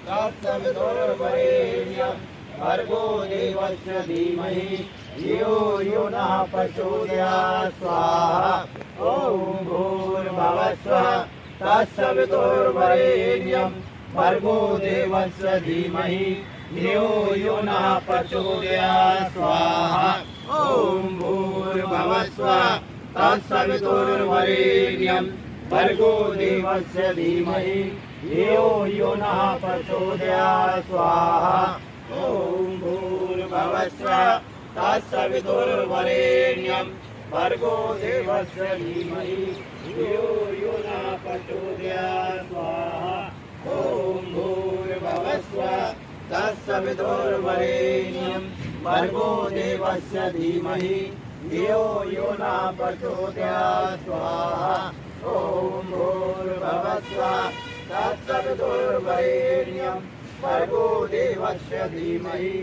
तत्सवितुर्वरेण्यं भर्गो देवस्य धीमहि धियो यो नः प्रचोदयात् स्वाहा। ॐ भूर्भुवः स्वः तत्सवितुर्वरेण्यं भर्गो देवस्य धीमहि धियो यो नः प्रचोदयात् स्वाहा। ॐ भूर्भुवः स्वः तत्सवितुर्वरेण्यं भर्गो देवस्य धीमहि धियो यो नः प्रचोदयात् स्वाहा। ॐ भूर्भुवः स्वः तत्सवितुर्वरेण्यं भर्गो देवस्य धीमहि धियो यो नः प्रचोदयात् स्वाहा। ॐ भूर्भुवः स्वः तत्सवितुर्वरेण्यं भर्गो देवस्य धीमहि धियो यो नः प्रचोदयात् स्वाहा। ॐ भूर्भुवः स्वः तत्सवितुर्वरेण्यं भर्गो देवस्य धीमहि